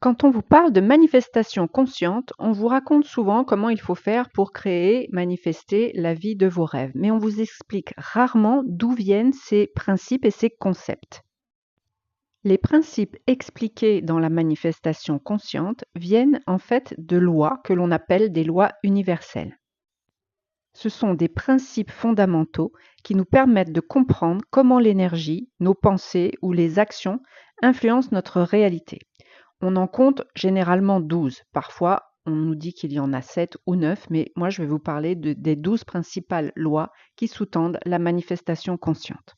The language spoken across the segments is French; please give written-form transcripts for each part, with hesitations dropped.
Quand on vous parle de manifestation consciente, on vous raconte souvent comment il faut faire pour créer, manifester la vie de vos rêves. Mais on vous explique rarement d'où viennent ces principes et ces concepts. Les principes expliqués dans la manifestation consciente viennent en fait de lois que l'on appelle des lois universelles. Ce sont des principes fondamentaux qui nous permettent de comprendre comment l'énergie, nos pensées ou les actions influencent notre réalité. On en compte généralement 12. Parfois, on nous dit qu'il y en a 7 ou 9, mais moi je vais vous parler des 12 principales lois qui sous-tendent la manifestation consciente.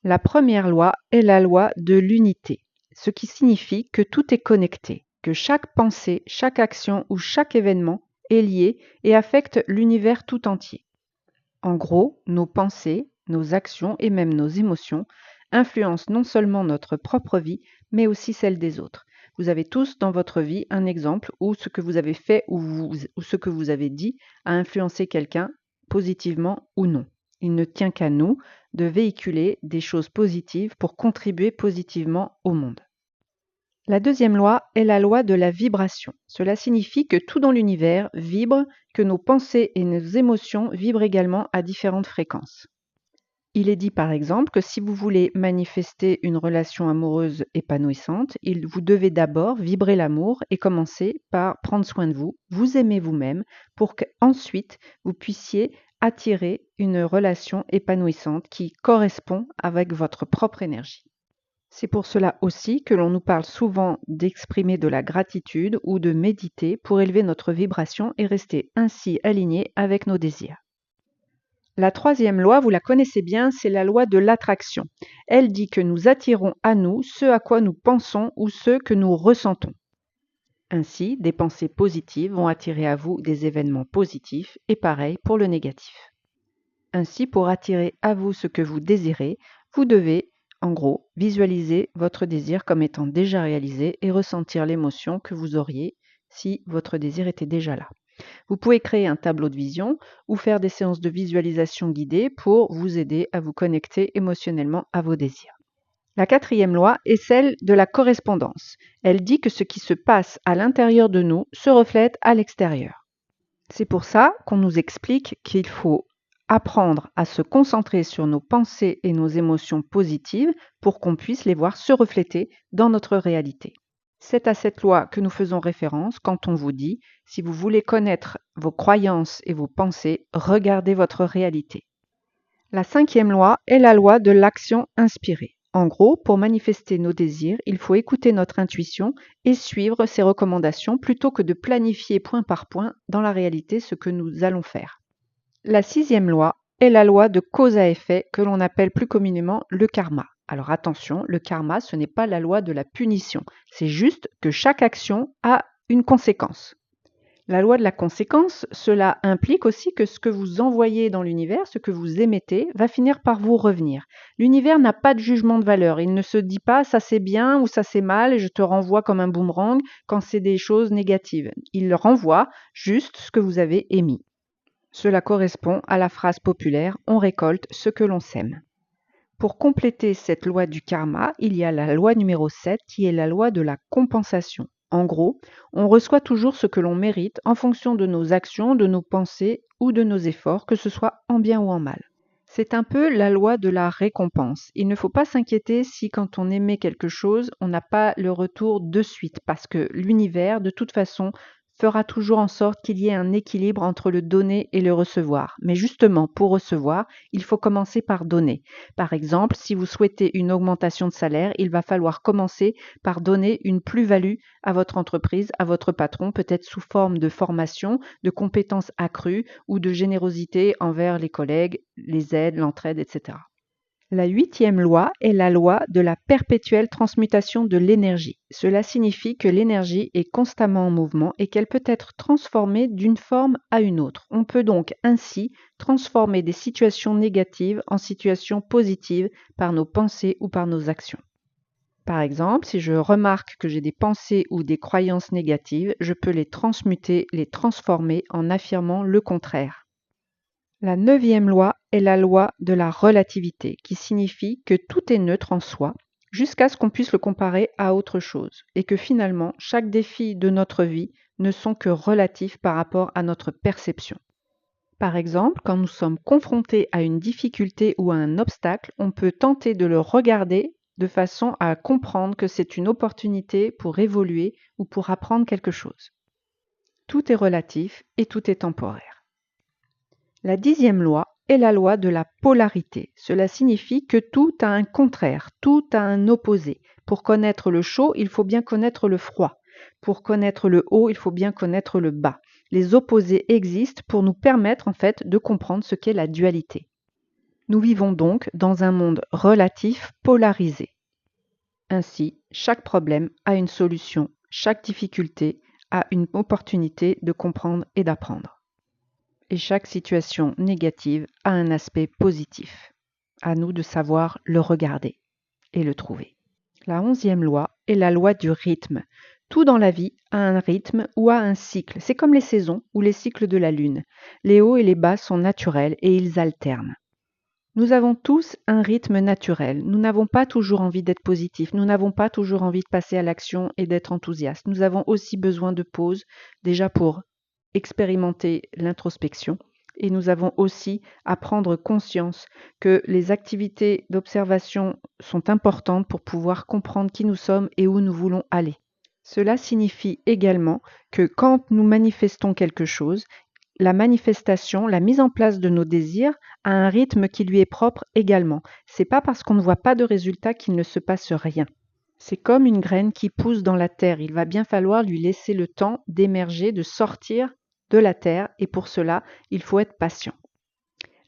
La première loi est la loi de l'unité, ce qui signifie que tout est connecté, que chaque pensée, chaque action ou chaque événement est lié et affecte l'univers tout entier. En gros, nos pensées, nos actions et même nos émotions influencent non seulement notre propre vie, mais aussi celle des autres. Vous avez tous dans votre vie un exemple où ce que vous avez fait ou ce que vous avez dit a influencé quelqu'un positivement ou non. Il ne tient qu'à nous de véhiculer des choses positives pour contribuer positivement au monde. La deuxième loi est la loi de la vibration. Cela signifie que tout dans l'univers vibre, que nos pensées et nos émotions vibrent également à différentes fréquences. Il est dit par exemple que si vous voulez manifester une relation amoureuse épanouissante, vous devez d'abord vibrer l'amour et commencer par prendre soin de vous, vous aimer vous-même, pour qu'ensuite vous puissiez attirer une relation épanouissante qui correspond avec votre propre énergie. C'est pour cela aussi que l'on nous parle souvent d'exprimer de la gratitude ou de méditer pour élever notre vibration et rester ainsi aligné avec nos désirs. La troisième loi, vous la connaissez bien, c'est la loi de l'attraction. Elle dit que nous attirons à nous ce à quoi nous pensons ou ce que nous ressentons. Ainsi, des pensées positives vont attirer à vous des événements positifs et pareil pour le négatif. Ainsi, pour attirer à vous ce que vous désirez, vous devez, en gros, visualiser votre désir comme étant déjà réalisé et ressentir l'émotion que vous auriez si votre désir était déjà là. Vous pouvez créer un tableau de vision ou faire des séances de visualisation guidée pour vous aider à vous connecter émotionnellement à vos désirs. La quatrième loi est celle de la correspondance. Elle dit que ce qui se passe à l'intérieur de nous se reflète à l'extérieur. C'est pour ça qu'on nous explique qu'il faut apprendre à se concentrer sur nos pensées et nos émotions positives pour qu'on puisse les voir se refléter dans notre réalité. C'est à cette loi que nous faisons référence quand on vous dit « Si vous voulez connaître vos croyances et vos pensées, regardez votre réalité ». La cinquième loi est la loi de l'action inspirée. En gros, pour manifester nos désirs, il faut écouter notre intuition et suivre ses recommandations plutôt que de planifier point par point dans la réalité ce que nous allons faire. La sixième loi est la loi de cause à effet que l'on appelle plus communément le karma. Alors attention, le karma, ce n'est pas la loi de la punition. C'est juste que chaque action a une conséquence. La loi de la conséquence, cela implique aussi que ce que vous envoyez dans l'univers, ce que vous émettez, va finir par vous revenir. L'univers n'a pas de jugement de valeur. Il ne se dit pas ça c'est bien ou ça c'est mal et je te renvoie comme un boomerang quand c'est des choses négatives. Il renvoie juste ce que vous avez émis. Cela correspond à la phrase populaire « on récolte ce que l'on sème ». Pour compléter cette loi du karma, il y a la loi numéro 7 qui est la loi de la compensation. En gros, on reçoit toujours ce que l'on mérite en fonction de nos actions, de nos pensées ou de nos efforts, que ce soit en bien ou en mal. C'est un peu la loi de la récompense. Il ne faut pas s'inquiéter si quand on émet quelque chose, on n'a pas le retour de suite, parce que l'univers, de toute façon, fera toujours en sorte qu'il y ait un équilibre entre le donner et le recevoir. Mais justement, pour recevoir, il faut commencer par donner. Par exemple, si vous souhaitez une augmentation de salaire, il va falloir commencer par donner une plus-value à votre entreprise, à votre patron, peut-être sous forme de formation, de compétences accrues ou de générosité envers les collègues, les aides, l'entraide, etc. La huitième loi est la loi de la perpétuelle transmutation de l'énergie. Cela signifie que l'énergie est constamment en mouvement et qu'elle peut être transformée d'une forme à une autre. On peut donc ainsi transformer des situations négatives en situations positives par nos pensées ou par nos actions. Par exemple, si je remarque que j'ai des pensées ou des croyances négatives, je peux les transmuter, les transformer en affirmant le contraire. La neuvième loi est la loi de la relativité, qui signifie que tout est neutre en soi, jusqu'à ce qu'on puisse le comparer à autre chose, et que finalement, chaque défi de notre vie ne sont que relatifs par rapport à notre perception. Par exemple, quand nous sommes confrontés à une difficulté ou à un obstacle, on peut tenter de le regarder de façon à comprendre que c'est une opportunité pour évoluer ou pour apprendre quelque chose. Tout est relatif et tout est temporaire. La 10e loi est la loi de la polarité. Cela signifie que tout a un contraire, tout a un opposé. Pour connaître le chaud, il faut bien connaître le froid. Pour connaître le haut, il faut bien connaître le bas. Les opposés existent pour nous permettre en fait de comprendre ce qu'est la dualité. Nous vivons donc dans un monde relatif polarisé. Ainsi, chaque problème a une solution, chaque difficulté a une opportunité de comprendre et d'apprendre. Et chaque situation négative a un aspect positif. À nous de savoir le regarder et le trouver. La 11e loi est la loi du rythme. Tout dans la vie a un rythme ou a un cycle. C'est comme les saisons ou les cycles de la lune. Les hauts et les bas sont naturels et ils alternent. Nous avons tous un rythme naturel. Nous n'avons pas toujours envie d'être positifs. Nous n'avons pas toujours envie de passer à l'action et d'être enthousiastes. Nous avons aussi besoin de pause, déjà pour expérimenter l'introspection. Et nous avons aussi à prendre conscience que les activités d'observation sont importantes pour pouvoir comprendre qui nous sommes et où nous voulons aller. Cela signifie également que quand nous manifestons quelque chose, la manifestation, la mise en place de nos désirs a un rythme qui lui est propre également. C'est pas parce qu'on ne voit pas de résultat qu'il ne se passe rien. C'est comme une graine qui pousse dans la terre. Il va bien falloir lui laisser le temps d'émerger, de sortir de la terre, et pour cela, il faut être patient.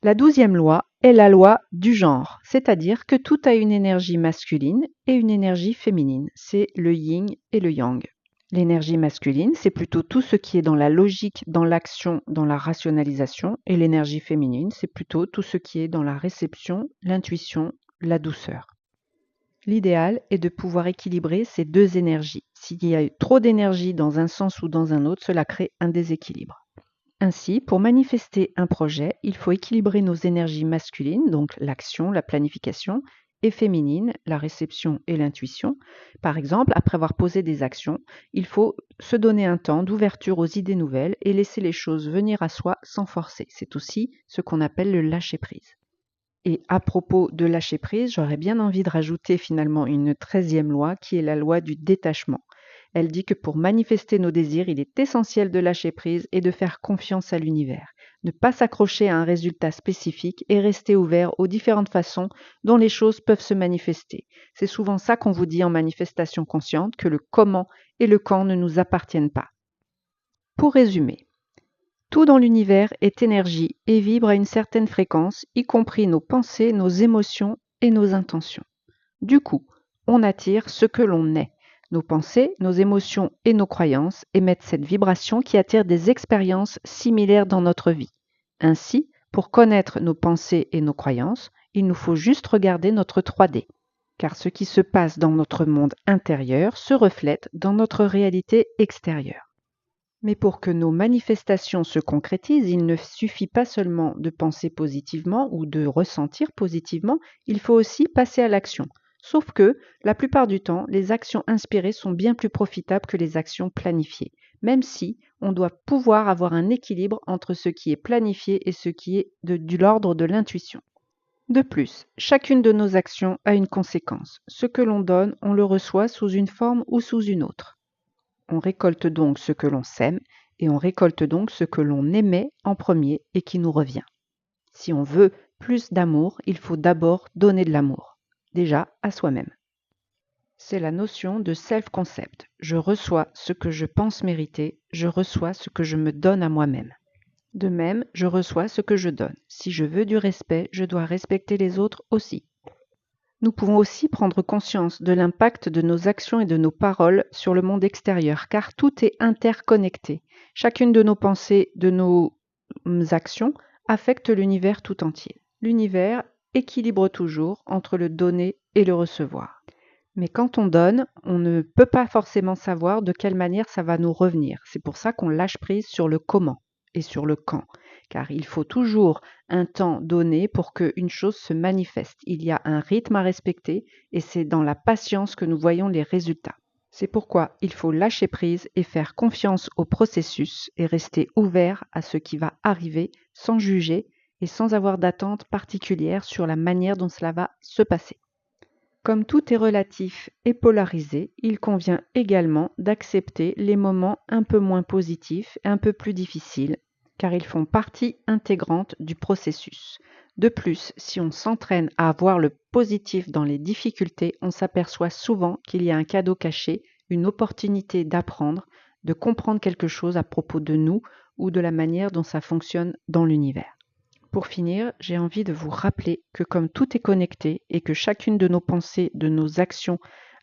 La 12e loi est la loi du genre, c'est-à-dire que tout a une énergie masculine et une énergie féminine. C'est le yin et le yang. L'énergie masculine, c'est plutôt tout ce qui est dans la logique, dans l'action, dans la rationalisation, et l'énergie féminine, c'est plutôt tout ce qui est dans la réception, l'intuition, la douceur. L'idéal est de pouvoir équilibrer ces deux énergies. S'il y a trop d'énergie dans un sens ou dans un autre, cela crée un déséquilibre. Ainsi, pour manifester un projet, il faut équilibrer nos énergies masculines, donc l'action, la planification, et féminine, la réception et l'intuition. Par exemple, après avoir posé des actions, il faut se donner un temps d'ouverture aux idées nouvelles et laisser les choses venir à soi sans forcer. C'est aussi ce qu'on appelle le lâcher-prise. Et à propos de lâcher-prise, j'aurais bien envie de rajouter finalement une 13e loi qui est la loi du détachement. Elle dit que pour manifester nos désirs, il est essentiel de lâcher prise et de faire confiance à l'univers. Ne pas s'accrocher à un résultat spécifique et rester ouvert aux différentes façons dont les choses peuvent se manifester. C'est souvent ça qu'on vous dit en manifestation consciente, que le comment et le quand ne nous appartiennent pas. Pour résumer, tout dans l'univers est énergie et vibre à une certaine fréquence, y compris nos pensées, nos émotions et nos intentions. Du coup, on attire ce que l'on est. Nos pensées, nos émotions et nos croyances émettent cette vibration qui attire des expériences similaires dans notre vie. Ainsi, pour connaître nos pensées et nos croyances, il nous faut juste regarder notre 3D, car ce qui se passe dans notre monde intérieur se reflète dans notre réalité extérieure. Mais pour que nos manifestations se concrétisent, il ne suffit pas seulement de penser positivement ou de ressentir positivement, il faut aussi passer à l'action. Sauf que, la plupart du temps, les actions inspirées sont bien plus profitables que les actions planifiées, même si on doit pouvoir avoir un équilibre entre ce qui est planifié et ce qui est de l'ordre de l'intuition. De plus, chacune de nos actions a une conséquence. Ce que l'on donne, on le reçoit sous une forme ou sous une autre. On récolte donc ce que l'on sème et on récolte donc ce que l'on émet en premier et qui nous revient. Si on veut plus d'amour, il faut d'abord donner de l'amour. Déjà à soi-même. C'est la notion de self-concept. Je reçois ce que je pense mériter, je reçois ce que je me donne à moi-même. De même, je reçois ce que je donne. Si je veux du respect, je dois respecter les autres aussi. Nous pouvons aussi prendre conscience de l'impact de nos actions et de nos paroles sur le monde extérieur, car tout est interconnecté. Chacune de nos pensées, de nos actions, affecte l'univers tout entier. L'univers équilibre toujours entre le donner et le recevoir. Mais quand on donne, on ne peut pas forcément savoir de quelle manière ça va nous revenir. C'est pour ça qu'on lâche prise sur le comment et sur le quand. car il faut toujours un temps donné pour qu'une chose se manifeste. Il y a un rythme à respecter et c'est dans la patience que nous voyons les résultats. C'est pourquoi il faut lâcher prise et faire confiance au processus et rester ouvert à ce qui va arriver sans juger et sans avoir d'attente particulière sur la manière dont cela va se passer. Comme tout est relatif et polarisé, il convient également d'accepter les moments un peu moins positifs et un peu plus difficiles, car ils font partie intégrante du processus. De plus, si on s'entraîne à voir le positif dans les difficultés, on s'aperçoit souvent qu'il y a un cadeau caché, une opportunité d'apprendre, de comprendre quelque chose à propos de nous ou de la manière dont ça fonctionne dans l'univers. Pour finir, j'ai envie de vous rappeler que comme tout est connecté et que chacune de nos pensées, de nos actions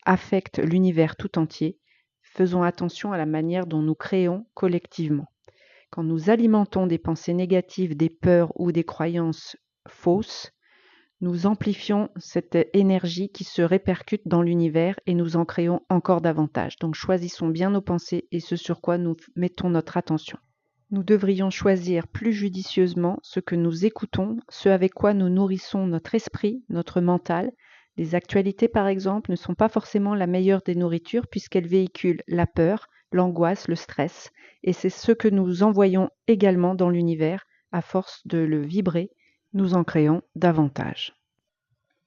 affecte l'univers tout entier, faisons attention à la manière dont nous créons collectivement. Quand nous alimentons des pensées négatives, des peurs ou des croyances fausses, nous amplifions cette énergie qui se répercute dans l'univers et nous en créons encore davantage. Donc choisissons bien nos pensées et ce sur quoi nous mettons notre attention. Nous devrions choisir plus judicieusement ce que nous écoutons, ce avec quoi nous nourrissons notre esprit, notre mental. Les actualités, par exemple, ne sont pas forcément la meilleure des nourritures puisqu'elles véhiculent la peur, l'angoisse, le stress. Et c'est ce que nous envoyons également dans l'univers. À force de le vibrer, nous en créons davantage.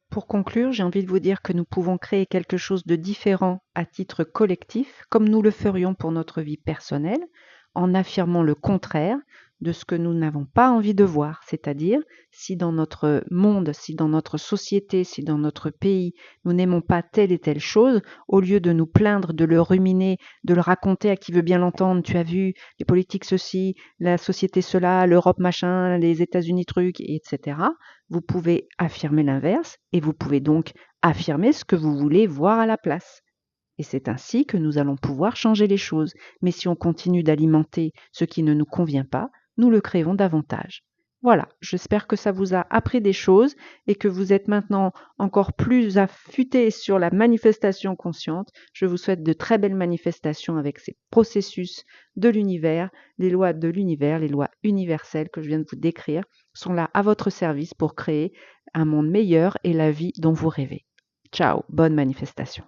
Pour conclure, j'ai envie de vous dire que nous pouvons créer quelque chose de différent à titre collectif, comme nous le ferions pour notre vie personnelle, en affirmant le contraire de ce que nous n'avons pas envie de voir. C'est-à-dire, si dans notre monde, si dans notre société, si dans notre pays, nous n'aimons pas telle et telle chose, au lieu de nous plaindre, de le ruminer, de le raconter à qui veut bien l'entendre, tu as vu, les politiques ceci, la société cela, l'Europe machin, les États-Unis truc, etc., vous pouvez affirmer l'inverse et vous pouvez donc affirmer ce que vous voulez voir à la place. Et c'est ainsi que nous allons pouvoir changer les choses. Mais si on continue d'alimenter ce qui ne nous convient pas, nous le créons davantage. Voilà, j'espère que ça vous a appris des choses et que vous êtes maintenant encore plus affûtés sur la manifestation consciente. Je vous souhaite de très belles manifestations avec ces processus de l'univers, les lois de l'univers, les lois universelles que je viens de vous décrire sont là à votre service pour créer un monde meilleur et la vie dont vous rêvez. Ciao, bonne manifestation.